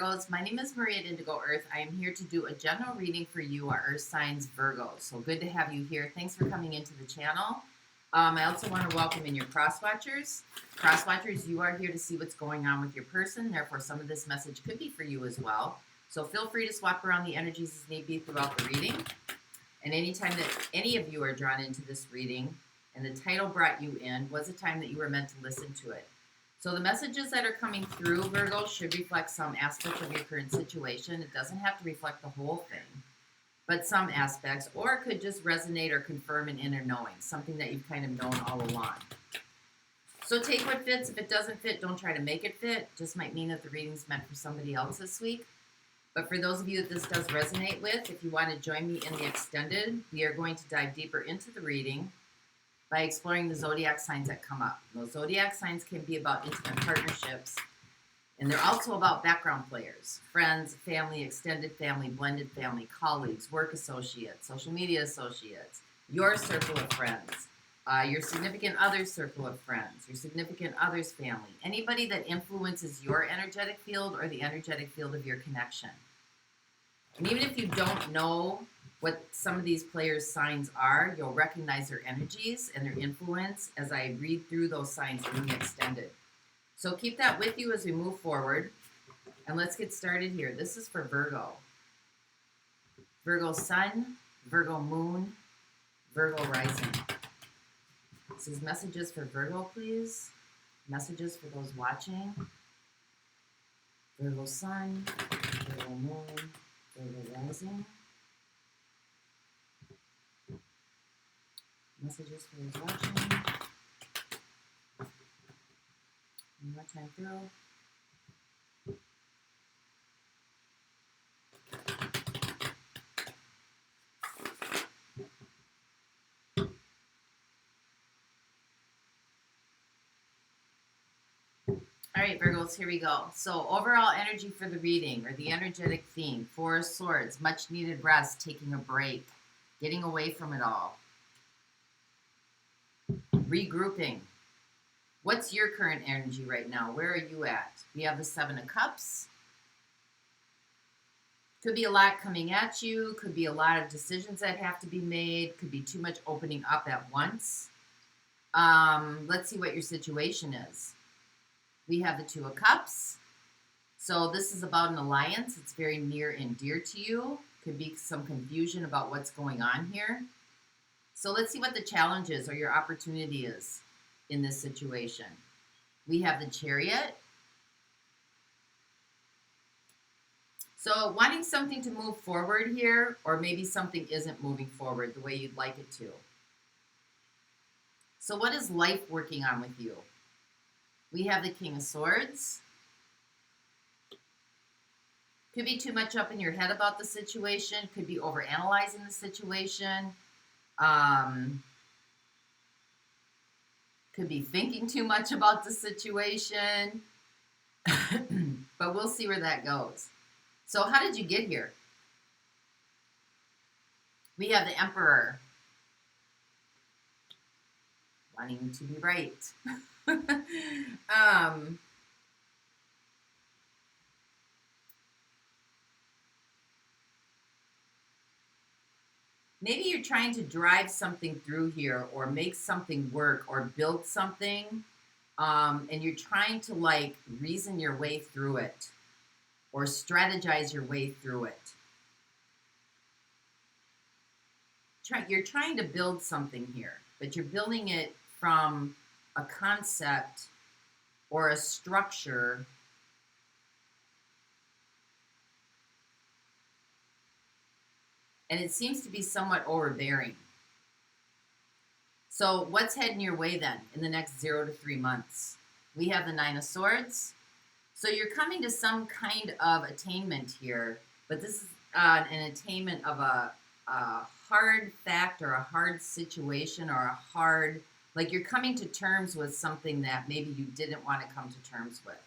Virgos. My name is Maria at Indigo Earth. I am here to do a general reading for you, our Earth signs Virgos. So good to have you here. Thanks for coming into the channel. I also want to welcome in your cross-watchers. Cross-watchers, you are here to see what's going on with your person. Therefore, some of this message could be for you as well. So feel free to swap around the energies as need be throughout the reading. And anytime that any of you are drawn into this reading and the title brought you in was a time that you were meant to listen to it. So the messages that are coming through, Virgo, should reflect some aspect of your current situation. It doesn't have to reflect the whole thing, but some aspects, or it could just resonate or confirm an inner knowing, something that you've kind of known all along. So take what fits. If it doesn't fit, don't try to make it fit. Just might mean that the reading's meant for somebody else this week. But for those of you that this does resonate with, if you want to join me in the extended, we are going to dive deeper into the reading by exploring the zodiac signs that come up. Those zodiac signs can be about intimate partnerships, and they're also about background players, friends, family, extended family, blended family, colleagues, work associates, social media associates, your circle of friends, your significant other's circle of friends, your significant other's family, anybody that influences your energetic field or the energetic field of your connection. And even if you don't know what some of these players' signs are, you'll recognize their energies and their influence as I read through those signs in the extended. So keep that with you as we move forward. And let's get started here. This is for Virgo. Virgo Sun, Virgo Moon, Virgo Rising. This is messages for Virgo, please. Messages for those watching. Virgo Sun, Virgo Moon, Virgo Rising. Messages for those watching. One more time through. All right, Virgos, here we go. So overall energy for the reading, or the energetic theme, Four of Swords, much needed rest, taking a break, getting away from it all. Regrouping. What's your current energy right now? Where are you at? We have the Seven of Cups. Could be a lot coming at you. Could be a lot of decisions that have to be made. Could be too much opening up at once. Let's see what your situation is. We have the Two of Cups. So this is about an alliance. It's very near and dear to you. Could be some confusion about what's going on here. So let's see what the challenge is or your opportunity is in this situation. We have the Chariot. So wanting something to move forward here, or maybe something isn't moving forward the way you'd like it to. So what is life working on with you? We have the King of Swords. Could be too much up in your head about the situation. Could be overanalyzing the situation. Could be thinking too much about the situation. But we'll see where that goes. So how did you get here? We have the Emperor. Wanting to be right. Maybe you're trying to drive something through here or make something work or build something, and you're trying to like reason your way through it or strategize your way through it. You're trying to build something here, but you're building it from a concept or a structure and it seems to be somewhat overbearing. So what's heading your way then in the next 0 to 3 months? We have the Nine of Swords. So you're coming to some kind of attainment here, but this is an attainment of a hard fact or a hard situation or a hard, like you're coming to terms with something that maybe you didn't want to come to terms with.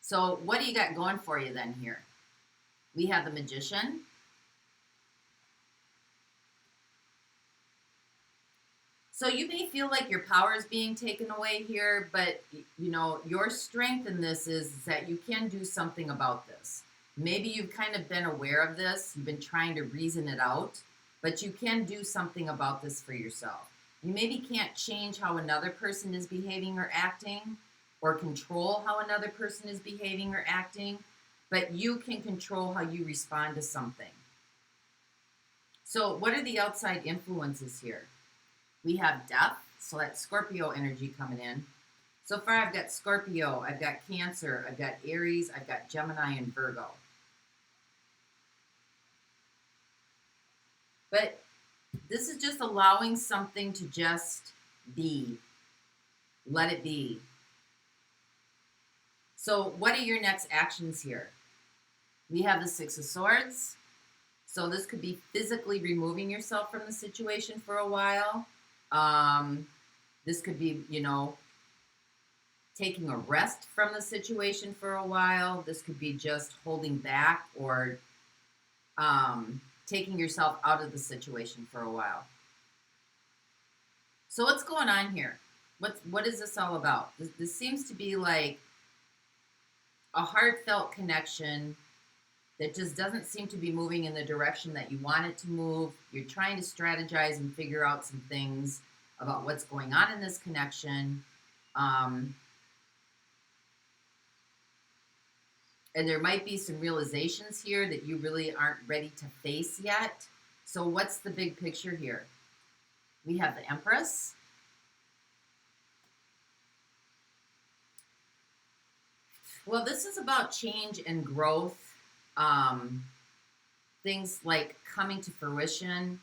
So what do you got going for you then here? We have the Magician. So you may feel like your power is being taken away here, but you know, your strength in this is that you can do something about this. Maybe you've kind of been aware of this, you've been trying to reason it out, but you can do something about this for yourself. You maybe can't change how another person is behaving or acting, or control how another person is behaving or acting, but you can control how you respond to something. So what are the outside influences here? We have death, so that's Scorpio energy coming in. So far I've got Scorpio, I've got Cancer, I've got Aries, I've got Gemini and Virgo. But this is just allowing something to just be. Let it be. So what are your next actions here? We have the Six of Swords. So this could be physically removing yourself from the situation for a while. This could be, you know, taking a rest from the situation for a while. This could be just holding back or taking yourself out of the situation for a while. So what's going on here? What is this all about? This seems to be like a heartfelt connection that just doesn't seem to be moving in the direction that you want it to move. You're trying to strategize and figure out some things about what's going on in this connection. And there might be some realizations here that you really aren't ready to face yet. So what's the big picture here? We have the Empress. Well, this is about change and growth. Things like coming to fruition.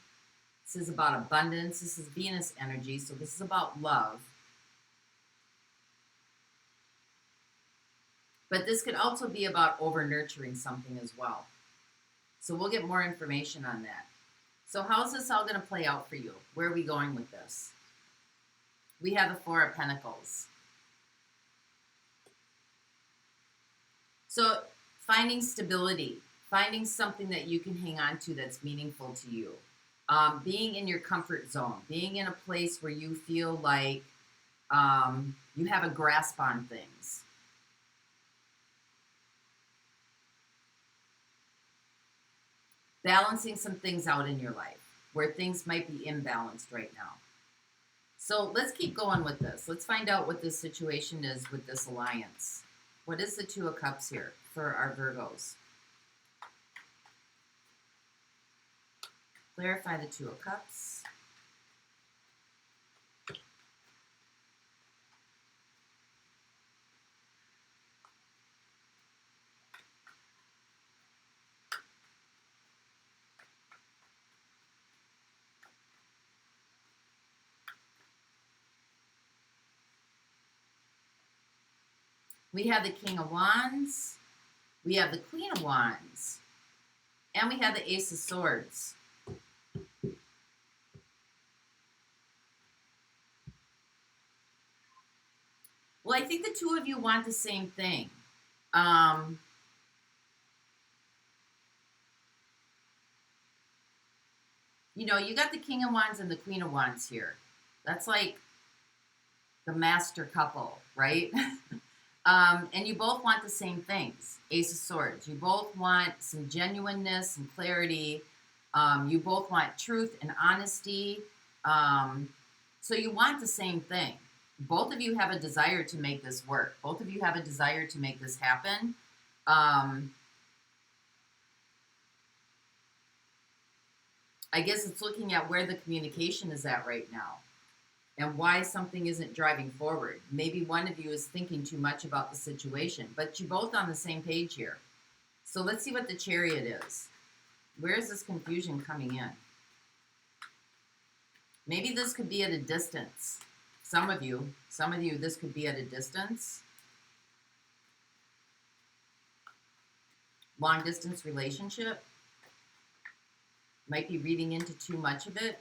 This is about abundance. This is Venus energy, so this is about love. But this could also be about over-nurturing something as well. So we'll get more information on that. So how's this all going to play out for you? Where are we going with this? We have the Four of Pentacles. So finding stability, finding something that you can hang on to that's meaningful to you. Being in your comfort zone, being in a place where you feel like you have a grasp on things. Balancing some things out in your life where things might be imbalanced right now. So let's keep going with this. Let's find out what this situation is with this alliance. What is the Two of Cups here for our Virgos? Clarify the Two of Cups. We have the King of Wands, we have the Queen of Wands, and we have the Ace of Swords. Well, I think the two of you want the same thing. You know, you got the King of Wands and the Queen of Wands here. That's like the master couple, right? And you both want the same things. Ace of Swords. You both want some genuineness and clarity. You both want truth and honesty. So you want the same thing. Both of you have a desire to make this work. Both of you have a desire to make this happen. I guess it's looking at where the communication is at right now and why something isn't driving forward. Maybe one of you is thinking too much about the situation, but you're both on the same page here. So let's see what the Chariot is. Where is this confusion coming in? Maybe this could be at a distance. Some of you, this could be at a distance. Long distance relationship. Might be reading into too much of it.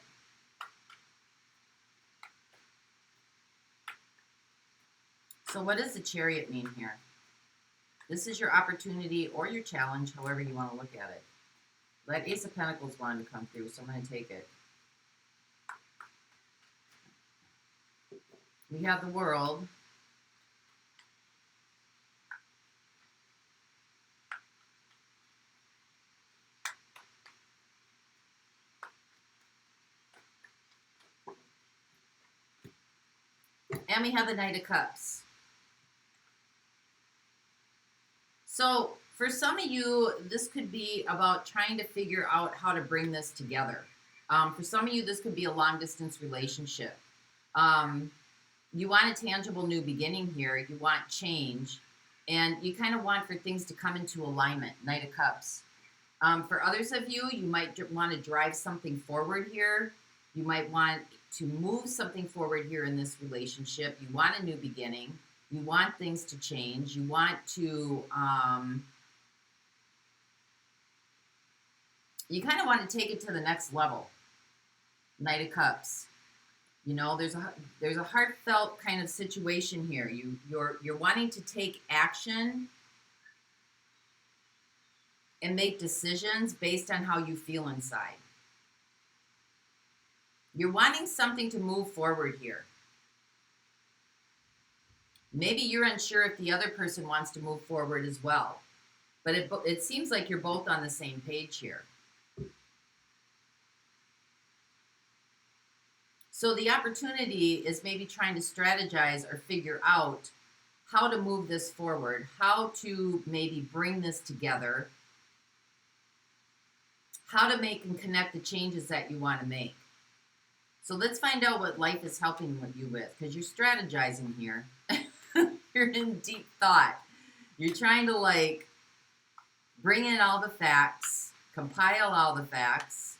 So what does the Chariot mean here? This is your opportunity or your challenge, however you want to look at it. That Ace of Pentacles wanted to come through, so I'm going to take it. We have the World. And we have the Knight of Cups. So for some of you, this could be about trying to figure out how to bring this together. For some of you, this could be a long-distance relationship. You want a tangible new beginning here. You want change. And you kind of want for things to come into alignment. Knight of Cups. For others of you, you might want to drive something forward here. You might want to move something forward here in this relationship. You want a new beginning. You want things to change. You want to, you kind of want to take it to the next level. Knight of Cups. You know, there's a heartfelt kind of situation here. You're wanting to take action and make decisions based on how you feel inside. You're wanting something to move forward here. Maybe you're unsure if the other person wants to move forward as well. But it seems like you're both on the same page here. So the opportunity is maybe trying to strategize or figure out how to move this forward, how to maybe bring this together, how to make and connect the changes that you want to make. So let's find out what life is helping you with, because you're strategizing here. You're in deep thought. You're trying to like bring in all the facts, compile all the facts,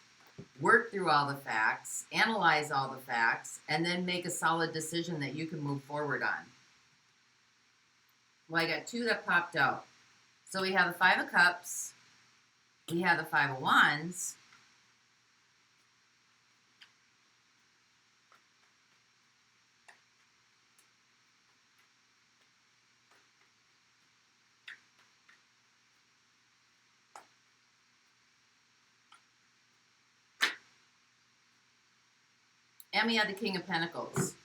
work through all the facts, analyze all the facts, and then make a solid decision that you can move forward on. Well, I got two that popped out. So we have the Five of Cups. We have the Five of Wands. And we have the King of Pentacles.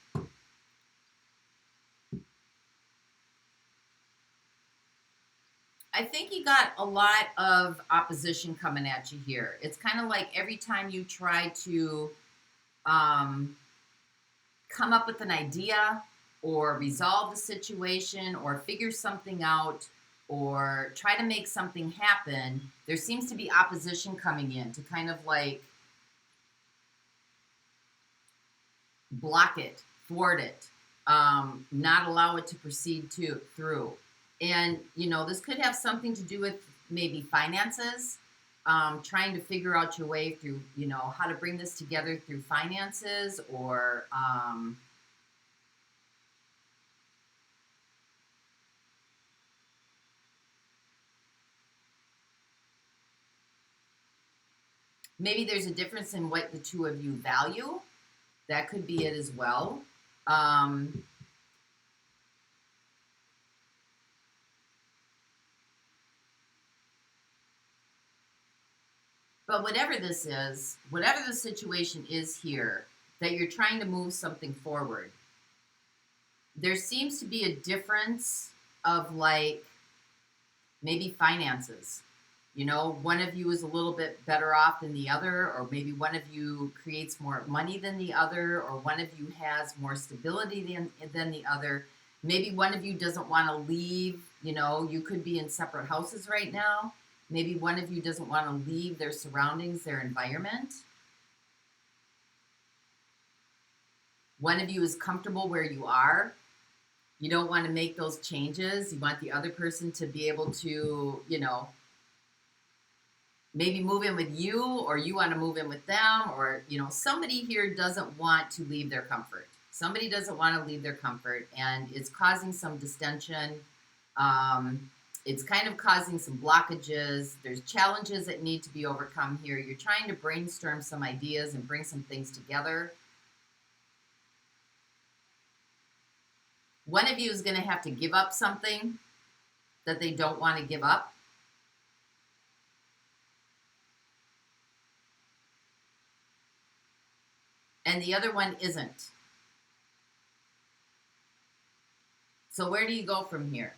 I think you got a lot of opposition coming at you here. It's kind of like every time you try to come up with an idea or resolve the situation or figure something out or try to make something happen, there seems to be opposition coming in to kind of like block it, thwart it, not allow it to proceed through. And, you know, this could have something to do with maybe finances, trying to figure out your way through, you know, how to bring this together through finances or maybe there's a difference in what the two of you value. That could be it as well. But whatever this is, whatever the situation is here, that you're trying to move something forward, there seems to be a difference of like maybe finances. You know, one of you is a little bit better off than the other, or maybe one of you creates more money than the other, or one of you has more stability than the other. Maybe one of you doesn't want to leave. You know, you could be in separate houses right now. Maybe one of you doesn't want to leave their surroundings, their environment. One of you is comfortable where you are. You don't want to make those changes. You want the other person to be able to, you know, maybe move in with you, or you want to move in with them, or, you know, somebody here doesn't want to leave their comfort. Somebody doesn't want to leave their comfort, and it's causing some distension. It's kind of causing some blockages. There's challenges that need to be overcome here. You're trying to brainstorm some ideas and bring some things together. One of you is going to have to give up something that they don't want to give up. And the other one isn't. So where do you go from here?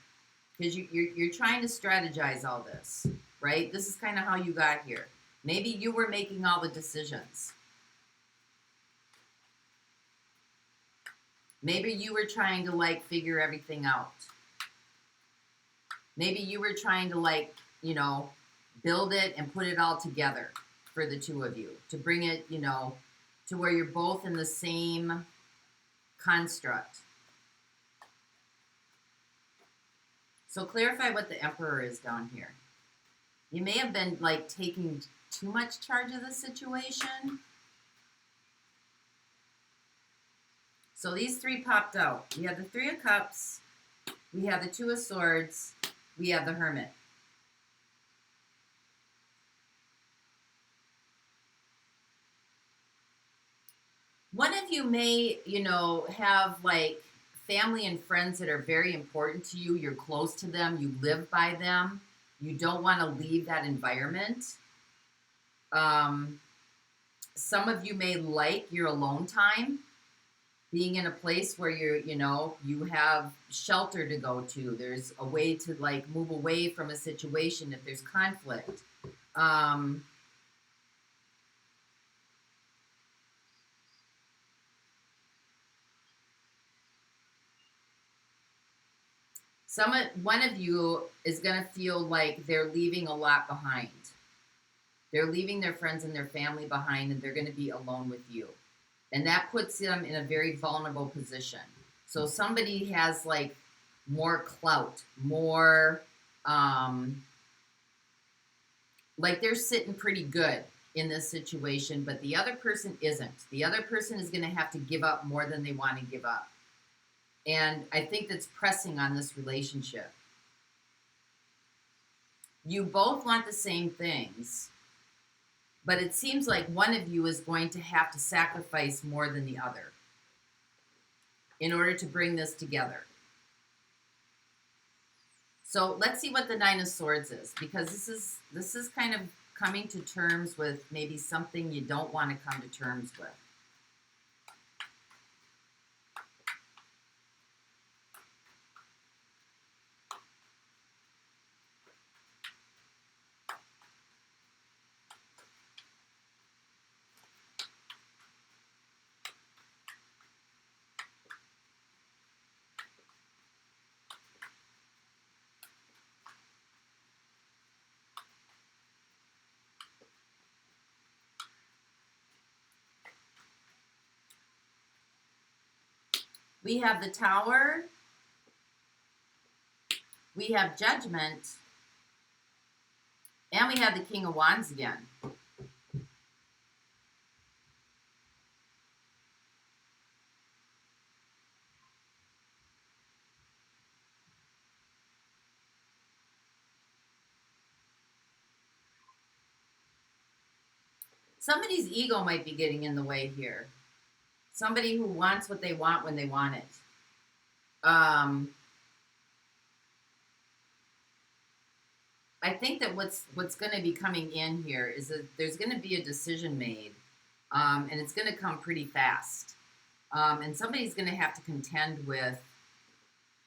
Because you're trying to strategize all this, right? This is kind of how you got here. Maybe you were making all the decisions. Maybe you were trying to, like, figure everything out. Maybe you were trying to, like, you know, build it and put it all together for the two of you. To bring it, you know, to where you're both in the same construct. So clarify what the Emperor is down here. You may have been, like, taking too much charge of the situation. So these three popped out. We have the Three of Cups. We have the Two of Swords. We have the Hermit. One of you may, you know, have, like, family and friends that are very important to you. You're close to them. You live by them. You don't want to leave that environment. Some of you may like your alone time, being in a place where you're, you know, you have shelter to go to. There's a way to, like, move away from a situation if there's conflict. One of you is going to feel like they're leaving a lot behind. They're leaving their friends and their family behind, and they're going to be alone with you. And that puts them in a very vulnerable position. So somebody has, like, more clout, more, like, they're sitting pretty good in this situation, but the other person isn't. The other person is going to have to give up more than they want to give up. And I think that's pressing on this relationship. You both want the same things, but it seems like one of you is going to have to sacrifice more than the other in order to bring this together. So let's see what the Nine of Swords is, because this is kind of coming to terms with maybe something you don't want to come to terms with. We have the Tower, we have Judgment, and we have the King of Wands again. Somebody's ego might be getting in the way here. Somebody who wants what they want when they want it. I think that what's going to be coming in here is that there's going to be a decision made, and it's going to come pretty fast. And somebody's going to have to contend with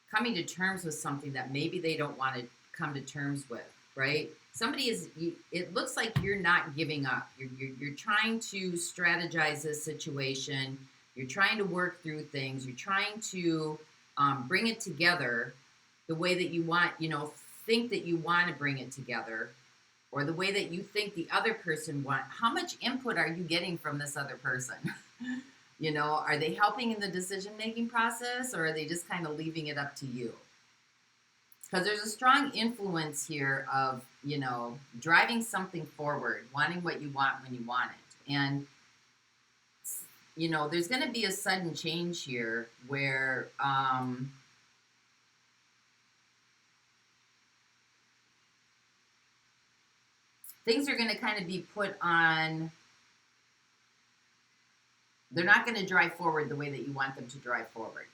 coming to terms with something that maybe they don't want to come to terms with, right? Somebody is, it looks like you're not giving up. You're trying to strategize this situation. You're trying to work through things. You're trying to bring it together the way that you want, you know, think that you want to bring it together, or the way that you think the other person want. How much input are you getting from this other person? You know, are they helping in the decision-making process, or are they just kind of leaving it up to you? Because there's a strong influence here of, you know, driving something forward, wanting what you want when you want it. And, you know, there's going to be a sudden change here where things are going to kind of be put on. They're not going to drive forward the way that you want them to drive forward.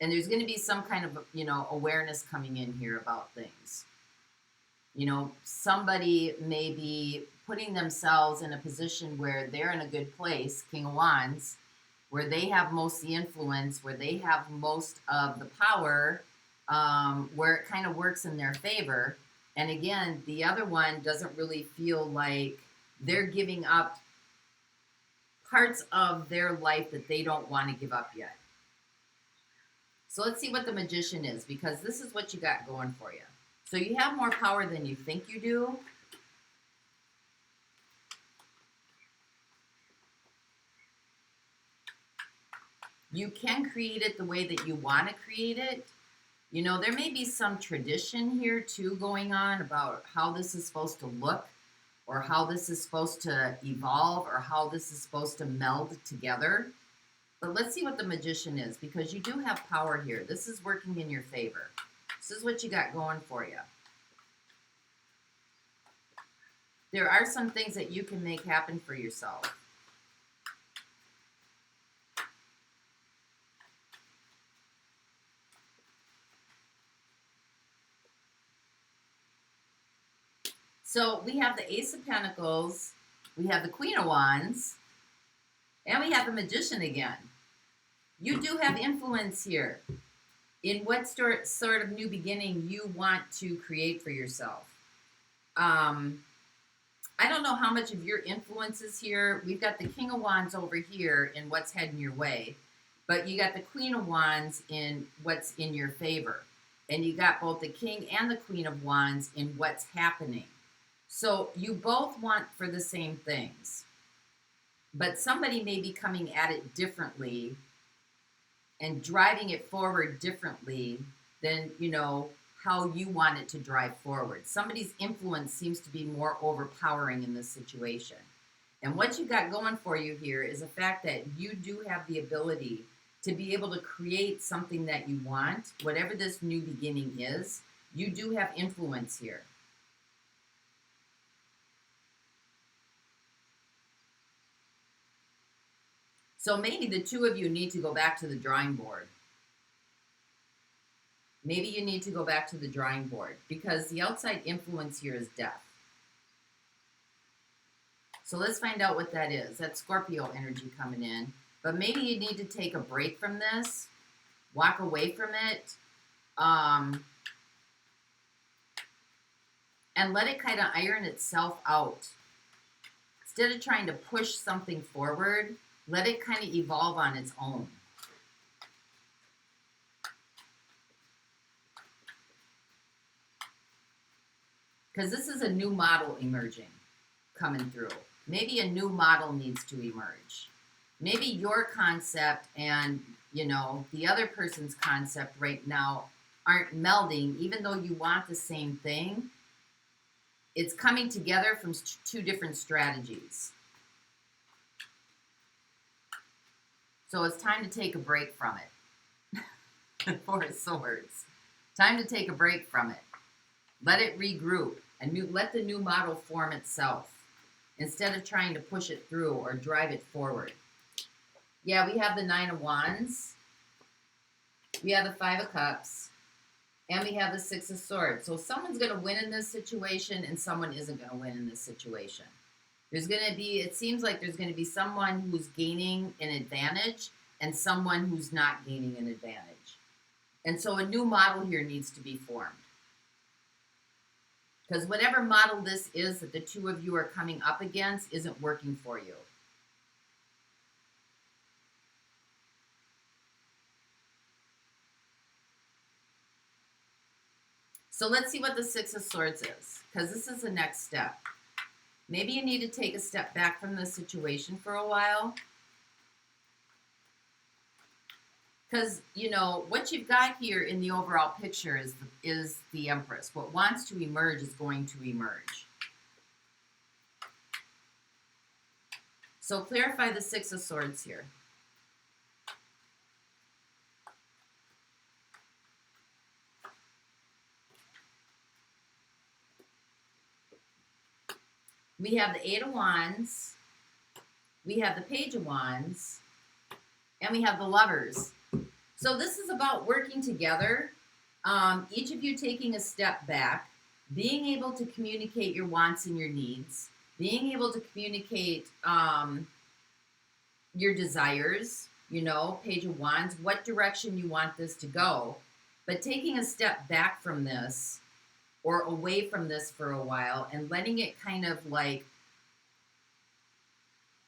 And there's going to be some kind of, you know, awareness coming in here about things. You know, somebody may be putting themselves in a position where they're in a good place, King of Wands, where they have most of the influence, where they have most of the power, where it kind of works in their favor. And again, the other one doesn't really feel like they're giving up parts of their life that they don't want to give up yet. So let's see what the Magician is, because this is what you got going for you. So you have more power than you think you do. You can create it the way that you want to create it. You know, there may be some tradition here too going on about how this is supposed to look, or how this is supposed to evolve, or how this is supposed to meld together. But let's see what the Magician is, because you do have power here. This is working in your favor. This is what you got going for you. There are some things that you can make happen for yourself. So we have the Ace of Pentacles, we have the Queen of Wands, and we have the Magician again. You do have influence here in what sort of new beginning you want to create for yourself. I don't know how much of your influence is here. We've got the King of Wands over here in what's heading your way, but you got the Queen of Wands in what's in your favor. And you got both the King and the Queen of Wands in what's happening. So you both want for the same things, but somebody may be coming at it differently and driving it forward differently than, you know, how you want it to drive forward. Somebody's influence seems to be more overpowering in this situation. And what you got going for you here is the fact that you do have the ability to be able to create something that you want, whatever this new beginning is. You do have influence here. So maybe the two of you need to go back to the drawing board. Maybe you need to go back to the drawing board, because the outside influence here is death. So let's find out what that is. That's Scorpio energy coming in. But maybe you need to take a break from this, walk away from it, and let it kind of iron itself out. Instead of trying to push something forward, let it kind of evolve on its own. Because this is a new model emerging, coming through. Maybe a new model needs to emerge. Maybe your concept and, you know, the other person's concept right now aren't melding, even though you want the same thing. It's coming together from two different strategies. So it's time to take a break from it. Four of Swords. Time to take a break from it. Let it regroup and let the new model form itself instead of trying to push it through or drive it forward. Yeah, we have the Nine of Wands. We have the Five of Cups. And we have the Six of Swords. So someone's going to win in this situation and someone isn't going to win in this situation. There's going to be, it seems like there's going to be someone who's gaining an advantage and someone who's not gaining an advantage. And so a new model here needs to be formed. Because whatever model this is that the two of you are coming up against isn't working for you. So let's see what the Six of Swords is, because this is the next step. Maybe you need to take a step back from the situation for a while. Because, you know, what you've got here in the overall picture is the Empress. What wants to emerge is going to emerge. So clarify the Six of Swords here. We have the Eight of Wands, we have the Page of Wands, and we have the Lovers. So this is about working together, each of you taking a step back, being able to communicate your wants and your needs, being able to communicate your desires, you know, Page of Wands, what direction you want this to go. But taking a step back from this or away from this for a while and letting it kind of like,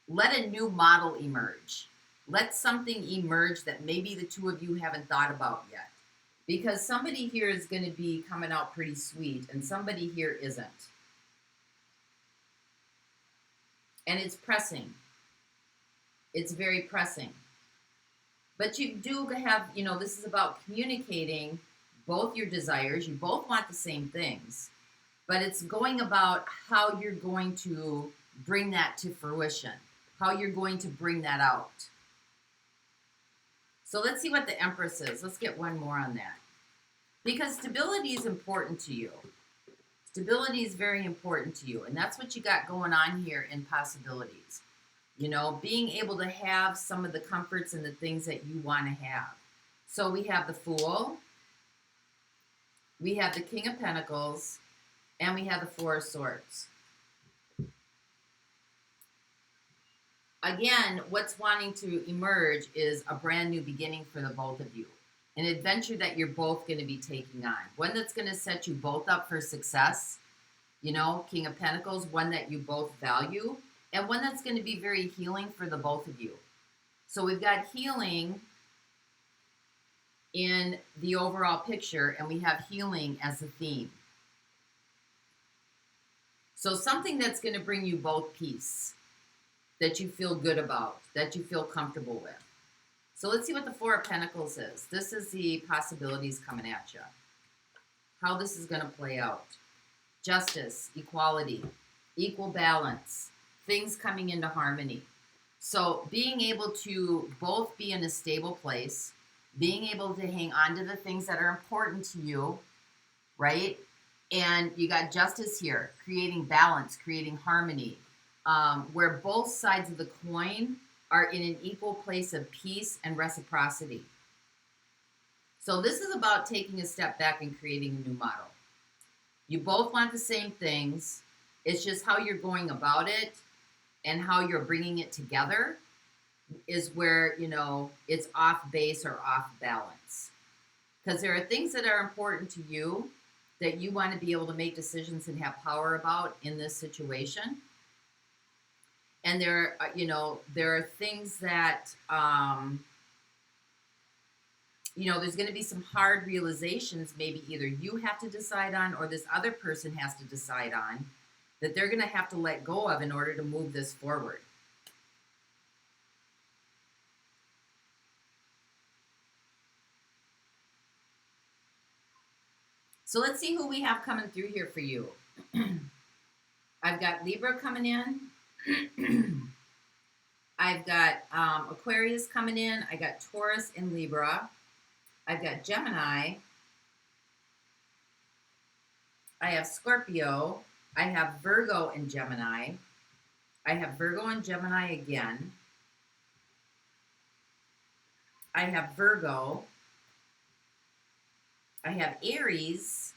let a new model emerge. Let something emerge that maybe the two of you haven't thought about yet. Because somebody here is going to be coming out pretty sweet and somebody here isn't. And it's pressing. It's very pressing. But you do have, you know, this is about communicating both your desires. You both want the same things. But it's going about how you're going to bring that to fruition. How you're going to bring that out. So let's see what the Empress is. Let's get one more on that. Because stability is important to you. Stability is very important to you. And that's what you got going on here in possibilities. You know, being able to have some of the comforts and the things that you want to have. So we have the Fool. We have the King of Pentacles. And we have the Four of Swords. Again, what's wanting to emerge is a brand new beginning for the both of you. An adventure that you're both going to be taking on. One that's going to set you both up for success. You know, King of Pentacles, one that you both value. And one that's going to be very healing for the both of you. So we've got healing in the overall picture. And we have healing as a theme. So something that's going to bring you both peace. That you feel good about, that you feel comfortable with. So let's see what the Four of Pentacles is. This is the possibilities coming at you. How this is going to play out. Justice, equality, equal balance, things coming into harmony. So being able to both be in a stable place, being able to hang on to the things that are important to you, right? And you got justice here, creating balance, creating harmony. Where both sides of the coin are in an equal place of peace and reciprocity. So this is about taking a step back and creating a new model. You both want the same things. It's just how you're going about it and how you're bringing it together is where, you know, it's off base or off balance. Because there are things that are important to you that you want to be able to make decisions and have power about in this situation. And there are things that, you know, there's going to be some hard realizations maybe either you have to decide on or this other person has to decide on that they're going to have to let go of in order to move this forward. So let's see who we have coming through here for you. I've got Libra coming in. I've got Aquarius coming in. I got Taurus and Libra. I've got Gemini. I have Scorpio. I have Virgo and Gemini. I have Virgo and Gemini again. I have Virgo. I have Aries.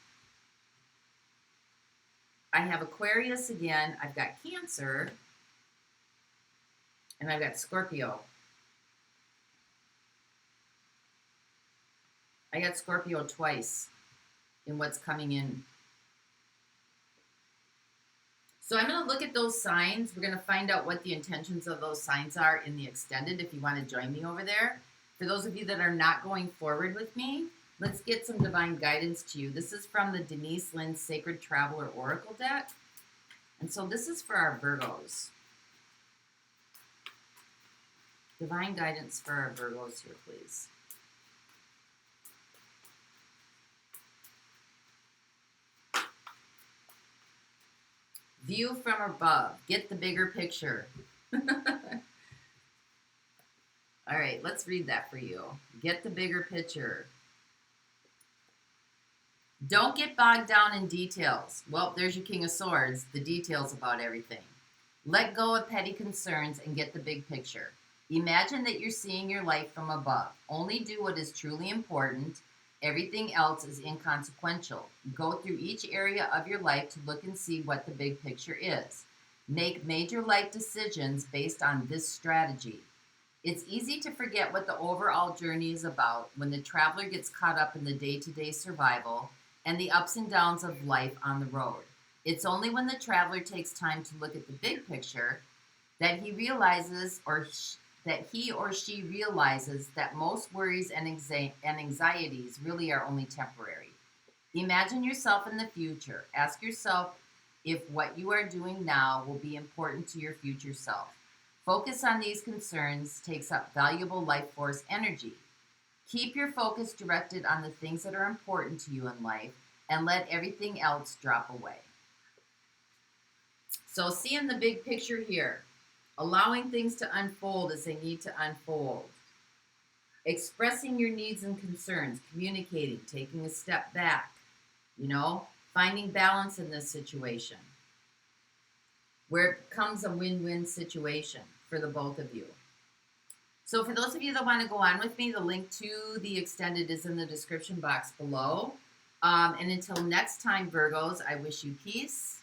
I have Aquarius again. I've got Cancer. And I've got Scorpio. I got Scorpio twice in what's coming in. So I'm going to look at those signs. We're going to find out what the intentions of those signs are in the extended if you want to join me over there. For those of you that are not going forward with me, let's get some divine guidance to you. This is from the Denise Lynn Sacred Traveler Oracle deck. And so this is for our Virgos. Divine guidance for our Virgos here, please. View from above. Get the bigger picture. All right, let's read that for you. Get the bigger picture. Don't get bogged down in details. Well, there's your King of Swords, the details about everything. Let go of petty concerns and get the big picture. Imagine that you're seeing your life from above. Only do what is truly important. Everything else is inconsequential. Go through each area of your life to look and see what the big picture is. Make major life decisions based on this strategy. It's easy to forget what the overall journey is about when the traveler gets caught up in the day-to-day survival and the ups and downs of life on the road. It's only when the traveler takes time to look at the big picture that he realizes that he or she realizes that most worries and anxieties really are only temporary. Imagine yourself in the future. Ask yourself if what you are doing now will be important to your future self. Focus on these concerns takes up valuable life force energy. Keep your focus directed on the things that are important to you in life and let everything else drop away. So seeing the big picture here, allowing things to unfold as they need to unfold, expressing your needs and concerns, communicating, taking a step back, finding balance in this situation where it becomes a win-win situation for the both of you. So for those of you that want to go on with me, the link to the extended is in the description box below. And until next time, Virgos, I wish you peace.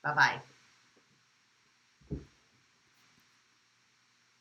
Bye-bye.